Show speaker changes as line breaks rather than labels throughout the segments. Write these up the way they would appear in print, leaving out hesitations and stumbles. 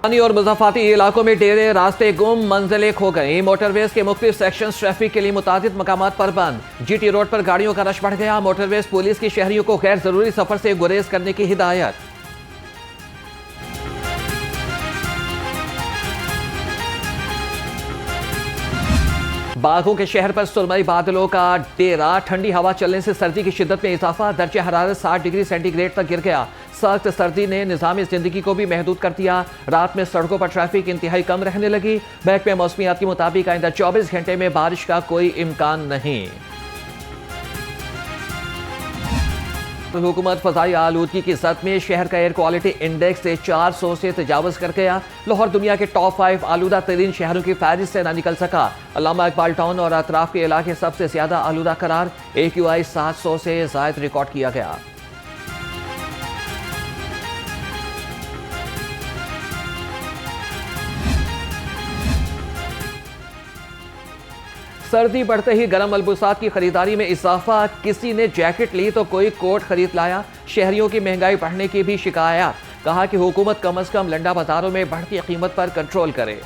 और मुज़ाफ़ाती इलाकों में डेरे, रास्ते गुम, मंजिलें खो गई। मोटरवेज के मुख्तलिफ सेक्शन ट्रैफिक के लिए मुतादिद मकामात पर बंद। जीटी रोड पर गाड़ियों का रश बढ़ गया। मोटरवेज पुलिस की शहरियों को गैर जरूरी सफर से गुरेज करने की हिदायत। बागों के शहर पर सुरमई बादलों का डेरा। ठंडी हवा चलने से सर्दी की शिद्दत में इजाफा। दर्जे हरारत 60 डिग्री सेंटीग्रेड तक गिर गया। सख्त सर्दी ने निज़ाम जिंदगी को भी महदूद कर दिया। रात में सड़कों पर ट्रैफिक इंतहाई कम रहने लगी। महकमे मौसमियात के मुताबिक आइंदा 24 घंटे में बारिश का कोई इम्कान नहीं। हुकूमत फजाई आलूदगी की जद में शहर का एयर क्वालिटी इंडेक्स से 400 से तजावज़ कर गया। लाहौर दुनिया के टॉप 5 आलूदा तरीन शहरों की फहरिस्त से न निकल सका। अल्लामा इकबाल टाउन और अतराफ के इलाके सबसे ज्यादा आलूदा करार। AQI 700 से जायद रिकॉर्ड किया गया। सर्दी बढ़ते ही गर्म मलबूसात की खरीदारी में इजाफा। किसी ने जैकेट ली तो कोई कोट खरीद लाया। शहरियों की महंगाई बढ़ने की भी शिकायत। कहा कि हुकूमत कम अज कम लंडा बाजारों में बढ़ती कीमत पर कंट्रोल करे।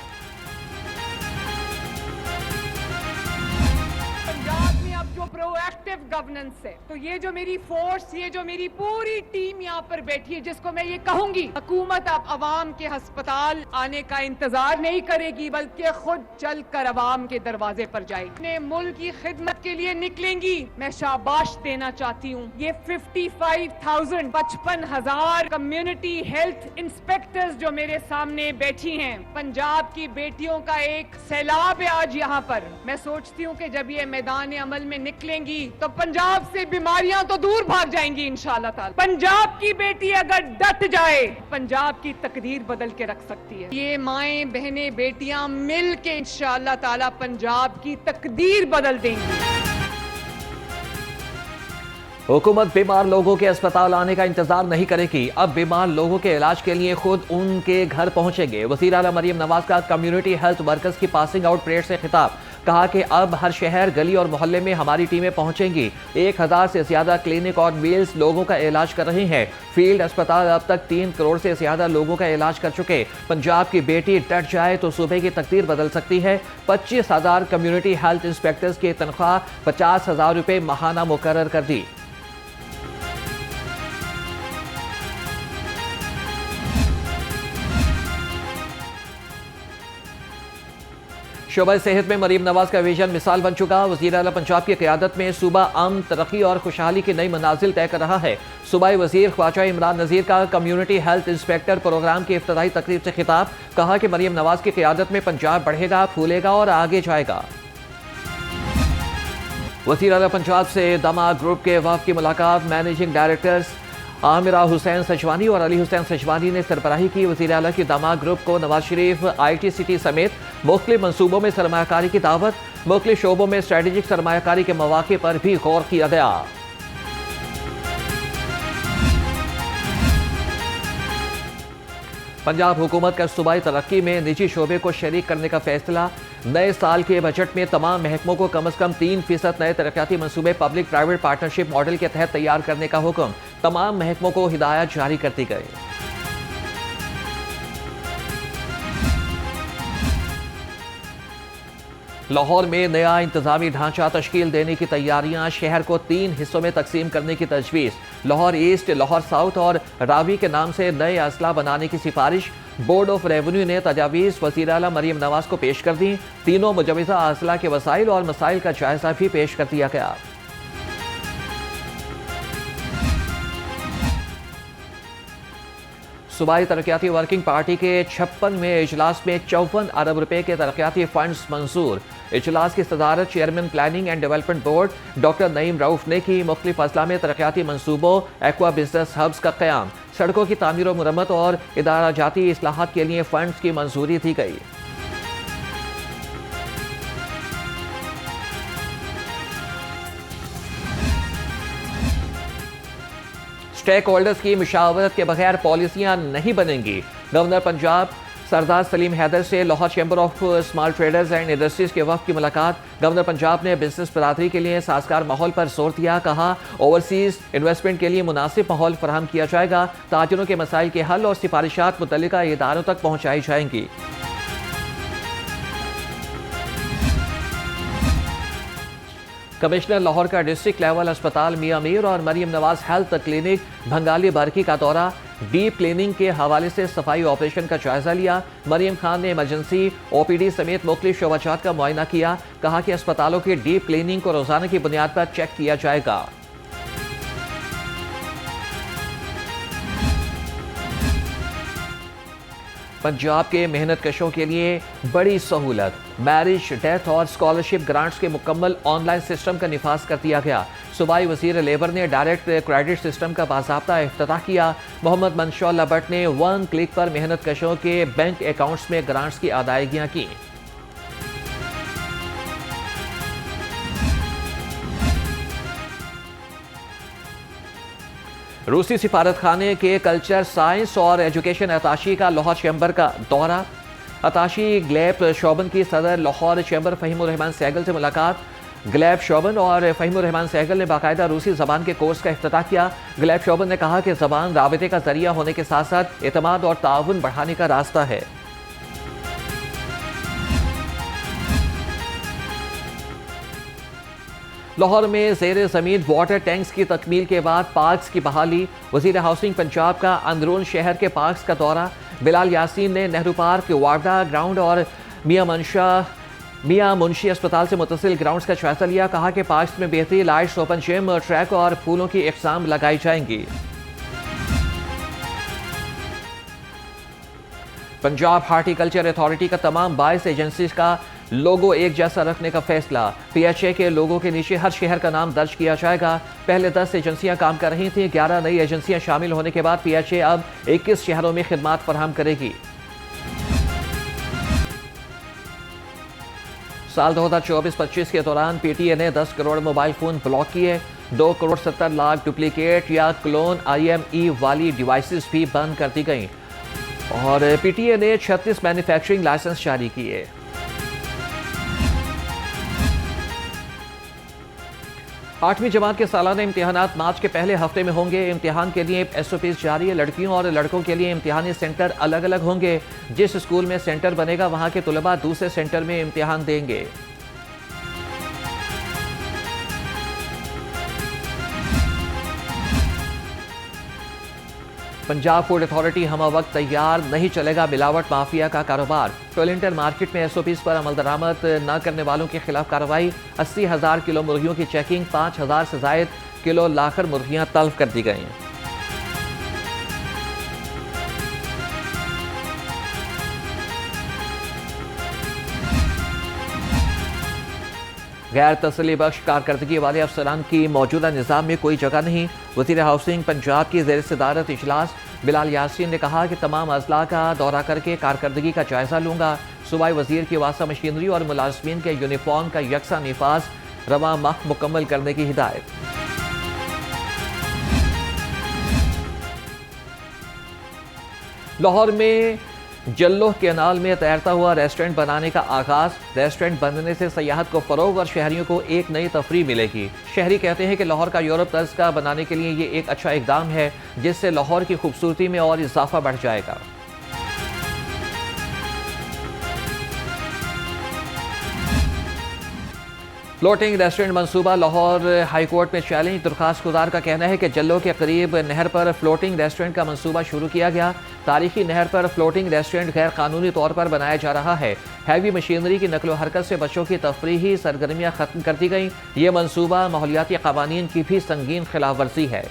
प्रोएक्टिव गवर्नेंस है तो ये जो मेरी फोर्स, ये जो मेरी पूरी टीम यहाँ पर बैठी है, जिसको मैं ये कहूंगी हुकूमत अब अवाम के अस्पताल आने का इंतजार नहीं करेगी, बल्कि खुद चल कर अवाम के दरवाजे पर जाएगी। अपने मुल्क की खिदमत के लिए निकलेंगी। मैं शाबाश देना चाहती हूँ ये 55,000 कम्युनिटी हेल्थ इंस्पेक्टर्स जो मेरे सामने बैठी हैं। पंजाब की बेटियों का एक सैलाब है आज यहाँ पर। मैं सोचती हूँ कि जब ये मैदान अमल में निकलेंगी तो पंजाब से बीमारियां तो दूर भाग जाएंगी इंशाअल्लाह ताला। पंजाब की बेटी अगर डट जाए, पंजाब की तकदीर बदल के रख सकती है। ये माएं, बहनें, बेटियां मिल के इंशाअल्लाह ताला पंजाब की तकदीर बदल देंगी।
हुकूमत बीमार लोगों के अस्पताल आने का इंतजार नहीं करेगी। अब बीमार लोगों के इलाज के लिए खुद उनके घर पहुंचेंगे। वज़ीर आला मरियम नवाज का कम्युनिटी हेल्थ वर्कर्स की पासिंग आउट परेड से खिताब। कहा कि अब हर शहर, गली और मोहल्ले में हमारी टीमें पहुंचेंगी। 1000 से ज्यादा क्लिनिक और मील्स लोगों का इलाज कर रही हैं। फील्ड अस्पताल अब तक 3 करोड़ से ज्यादा लोगों का इलाज कर चुके। पंजाब की बेटी डट जाए तो सूबे की तकदीर बदल सकती है। 25,000 कम्युनिटी हेल्थ इंस्पेक्टर्स की तनख्वाह 50,000 रुपए माहाना मुकर्रर कर दी। शोबा सेहत में मरीम नवाज का विजन मिसाल बन चुका। वज़ीर आला पंजाब की क़यादत में सूबा अमन, तरक्की और खुशहाली की नई मनाजिल तय कर रहा है। सूबाई वज़ीर ख्वाजा इमरान नज़ीर का कम्युनिटी हेल्थ इंस्पेक्टर प्रोग्राम की इफ्तिताही तकरीब से खिताब। कहा कि मरीम नवाज की क़यादत में पंजाब बढ़ेगा, फूलेगा और आगे जाएगा। वज़ीर आला पंजाब से दमा ग्रुप के वफ़द की मुलाकात। मैनेजिंग डायरेक्टर्स आमिरा हुसैन सजवानी और अली हुसैन सजवानी ने सरबराही की। वज़ीर आला की दमा ग्रुप को नवाज शरीफ, ITCT समेत मुख्तलिफ मनसूबों में सरमायाकारी की दावत। मुख्तलिफ शोबों में स्ट्रेटेजिक सरमायाकारी के मौके पर भी गौर किया गया। पंजाब हुकूमत का सूबाई तरक्की में निजी शोबे को शरीक करने का फैसला। नए साल के बजट में तमाम महकमों को कम अज कम 3% नए तरक्याती मनसूबे पब्लिक प्राइवेट पार्टनरशिप मॉडल के तहत तैयार करने का हुक्म। तमाम महकमों को हिदायत जारी कर दी गई। लाहौर में नया इंतजामी ढांचा तश्कील देने की तैयारियां। शहर को 3 हिस्सों में तकसीम करने की तजवीज़। लाहौर ईस्ट, लाहौर साउथ और रावी के नाम से नए अजला बनाने की सिफारिश। बोर्ड ऑफ रेवेन्यू ने तजावीज़ वज़ीर आला मरियम नवाज को पेश कर दी। तीनों मुजवज़ा अजला के वसाइल और मसाइल का जायजा भी पेश कर दिया गया। सूबाई तरक्याती वर्किंग पार्टी के 56वें इजलास में 54 अरब रुपए के तरक्याती फंड्स मंजूर। इजलास की सदारत chairman planning and development board doctor Naeem Rauf ने की। मुख्तलिफ अजला में तरक्याती मनसूबों, एक्वा बिजनेस हब्स का क़याम, सड़कों की तामीर व मुरम्मत और इदारा जाती इस्लाहात के लिए फंड्स की मंजूरी दी गई। स्टेक होल्डर्स की मुशावरत के बगैर पॉलिसियां नहीं बनेंगी। गवर्नर पंजाब सरदार सलीम हैदर से Lahore chamber of small traders and industries के वक्त की मुलाकात। गवर्नर पंजाब ने बिजनेस बरादरी के लिए साजगार माहौल पर जोर दिया। कहा ओवरसीज इन्वेस्टमेंट के लिए मुनासिब माहौल फराहम किया जाएगा। ताजिरों के मसाइल के हल और सिफारिशात मुतल्लिका इदारों तक पहुंचाई जाएंगी। कमिश्नर लाहौर का डिस्ट्रिक्ट लेवल अस्पताल मियां मीर और मरियम नवाज हेल्थ क्लिनिक भंगाली बारकी का दौरा। डीप क्लीनिंग के हवाले से सफाई ऑपरेशन का जायजा लिया। मरियम खान ने इमरजेंसी ओपीडी समेत मुख्तलिफ शोबाजात का मुआयना किया। कहा कि अस्पतालों की डीप क्लीनिंग को रोजाना की बुनियाद पर चेक किया जाएगा। पंजाब के मेहनत कशों के लिए बड़ी सहूलत। मैरिज, डेथ और स्कॉलरशिप ग्रांट्स के मुकम्मल ऑनलाइन सिस्टम का निफाज कर दिया गया। सूबाई वजीर लेबर ने डायरेक्ट क्रेडिट सिस्टम का बाज़ाब्ता इफ्तिताह किया। मोहम्मद मंशौल्ला भट्ट ने 1 क्लिक पर मेहनत कशों के बैंक अकाउंट्स में ग्रांट्स की अदायगियां की। रूसी सिफारतखाने के कल्चर, साइंस और एजुकेशन अताशी का लाहौर चैम्बर का दौरा। अताशी ग्लैब शोबन की सदर लाहौर चैम्बर फ़हीमुर रहमान सहगल से मुलाकात। ग्लैब शोबन और फ़हीमुर रहमान सहगल ने बाकायदा रूसी ज़बान के कोर्स का इफ्तिताह किया। ग्लैब शोबन ने कहा कि ज़बान राबिते का जरिया होने के साथ साथ एतमाद और ताउन बढ़ाने का रास्ता है। लाहौर में ज़ेर ज़मीन वाटर टैंक्स की तकमील के बाद पार्क्स की बहाली। वज़ीर हाउसिंग पंजाब का अंदरून शहर के पार्क्स का दौरा। बिलाल यासीन ने नेहरू पार्क, वार्डा ग्राउंड और मियां मुंशी अस्पताल से मुतसिल ग्राउंड्स का जायजा लिया। कहा कि पार्क्स में बेहतरी, लाइट्स, ओपन जिम, ट्रैक और फूलों की इक़साम लगाई जाएंगी। पंजाब हार्टिकल्चर अथॉरिटी का तमाम 22 एजेंसीज का लोगो एक जैसा रखने का फैसला। PHA के लोगों के नीचे हर शहर का नाम दर्ज किया जाएगा। पहले 10 एजेंसियां काम कर रही थीं। 11 नई एजेंसियां शामिल होने के बाद PHA अब 21 शहरों में खिदमात फराहम करेगी। साल 2024-25 के दौरान PTA ने 10 करोड़ मोबाइल फोन ब्लॉक किए। 2 करोड़ 70 लाख डुप्लीकेट या क्लोन IME वाली डिवाइसेस भी बंद कर दी गई और PTA ने 36 मैन्युफैक्चरिंग लाइसेंस जारी किए। आठवीं जमात के सालाना इम्तिहानात मार्च के पहले हफ्ते में होंगे। इम्तिहान के लिए SOPs जारी है। लड़कियों और लड़कों के लिए इम्तिहानी सेंटर अलग अलग होंगे। जिस स्कूल में सेंटर बनेगा वहां के तुलबा दूसरे सेंटर में इम्तिहान देंगे। पंजाब फूड अथॉरिटी हम वक्त तैयार, नहीं चलेगा मिलावट माफिया का कारोबार। टोलिंटन मार्केट में SOPs पर अमल दरामद न करने वालों के खिलाफ कार्रवाई। 80,000 किलो मुर्गियों की चेकिंग। 5,000 से जायद किलो लाखर मुर्गियां तल्फ कर दी गई। गैर तसल्ली बख्श कारकर्दगी वाले अफसरान की मौजूदा निज़ाम में कोई जगह नहीं। वज़ीर हाउसिंग पंजाब की ज़ेर सदारत इजलास। बिलाल यासीन ने कहा कि तमाम अजला का दौरा करके कारकर्दगी का जायजा लूंगा। सूबाई वज़ीर की वासा मशीनरी और मुलाजमीन के यूनिफॉर्म का यकसा निफाज रवा माह मुकम्मल करने की हिदायत। लाहौर में जल्लोह कैनाल में तैरता हुआ रेस्टोरेंट बनाने का आगाज। रेस्टोरेंट बनने से सयाहत को फरोग और शहरियों को एक नई तफरीह मिलेगी। शहरी कहते हैं कि लाहौर का यूरोप तर्ज का बनाने के लिए ये एक अच्छा इकदाम है जिससे लाहौर की खूबसूरती में और इजाफा बढ़ जाएगा। फ्लोटिंग रेस्टोरेंट मंसूबा लाहौर हाईकोर्ट में चैलेंज। दरखास्त गुजार का कहना है कि जल्लो के करीब नहर पर फ्लोटिंग रेस्टोरेंट का मंसूबा शुरू किया गया। तारीखी नहर पर फ्लोटिंग रेस्टोरेंट गैर कानूनी तौर पर बनाया जा रहा है। हैवी मशीनरी की नकलो हरकत से बच्चों की तफरीही सरगर्मियाँ खत्म कर दी गई। ये मंसूबा माहौलियाती कवानीन की भी संगीन खिलाफ वर्जी है।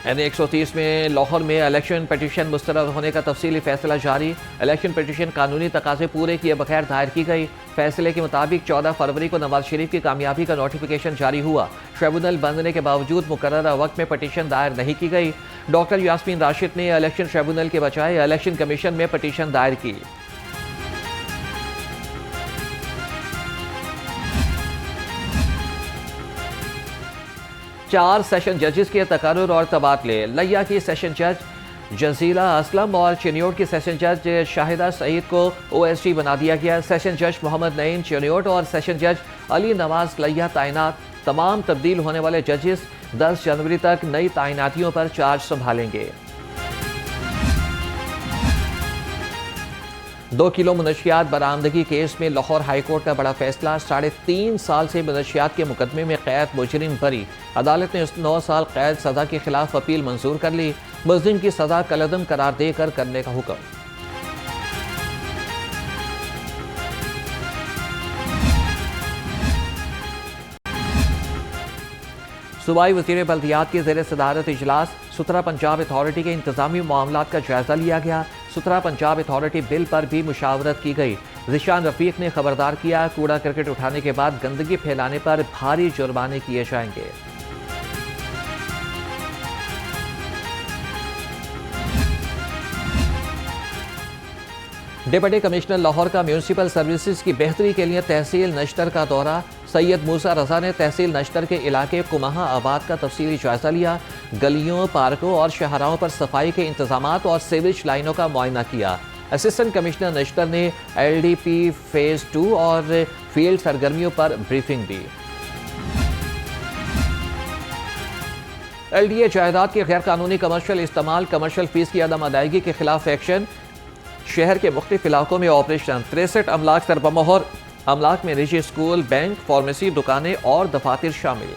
NA 130 में लाहौर में इलेक्शन पिटीशन मुस्तरद होने का तफसीली फैसला जारी। इलेक्शन पिटीशन कानूनी तकाजे पूरे किए बगैर दायर की गई। फैसले के मुताबिक 14 फरवरी को नवाज शरीफ की कामयाबी का नोटिफिकेशन जारी हुआ। ट्रिब्यूनल बनने के बावजूद मुकर्ररा वक्त में पिटीशन दायर नहीं की गई। डॉक्टर यास्मीन राशिद ने इलेक्शन ट्रिब्यूनल के बजाय इलेक्शन कमीशन में पिटीशन दायर की। 4 सेशन जजेस के तकर्रुर और तबादले। लिया की सेशन जज जजीला असलम और चिन्योट की सेशन जज शाहिदा सईद को OSD बना दिया गया। सेशन जज मोहम्मद नईम चिन्योट और सेशन जज अली नवाज लिया तैनात। तमाम तब्दील होने वाले जजेस 10 जनवरी तक नई तैनातियों पर चार्ज संभालेंगे। 2 किलो मनशियात बरामदगी केस में लाहौर हाईकोर्ट का बड़ा फैसला। 3.5 साल से मनशियात के मुकदमे में कैद मुजरिम बरी। अदालत ने 9 साल कैद सजा के खिलाफ अपील मंजूर कर ली। मुजरिम की सजा कलअदम करार देकर करने का हुक्म। सूबाई वज़ीर बल्दियात की ज़ेर सदारत इजलास। सुथरा पंजाब अथॉरिटी के इंतजामी मामलात का जायजा लिया गया। सुथरा पंजाब अथॉरिटी बिल पर भी मुशावरत की गई। ज़िशान रफीक ने खबरदार किया, कूड़ा करकट उठाने के बाद गंदगी फैलाने पर भारी जुर्माने किए जाएंगे। डिप्टी कमिश्नर लाहौर का म्यूनसिपल सर्विसेज की बेहतरी के लिए तहसील नश्तर का दौरा। सैयद मूसा रजा ने तहसील नश्तर के इलाके कुमाहा आबाद का तफसीली जायजा लिया। गलियों, पार्कों और शहराओं पर सफाई के इंतजामात और सीवेज लाइनों का मुआयना किया। असिस्टेंट कमिश्नर नश्तर ने LDP फेज 2 और फील्ड सरगर्मियों पर ब्रीफिंग दी। LDA जायदाद के गैर कानूनी कमर्शियल इस्तेमाल, कमर्शियल फीस की अदम अदायगी के खिलाफ एक्शन। शहर के मुख्तलिफ इलाकों में ऑपरेशन। 63 अमलाक सरबमोहर। अमलाक में निजी स्कूल, बैंक, फार्मेसी, दुकानें और दफातर शामिल।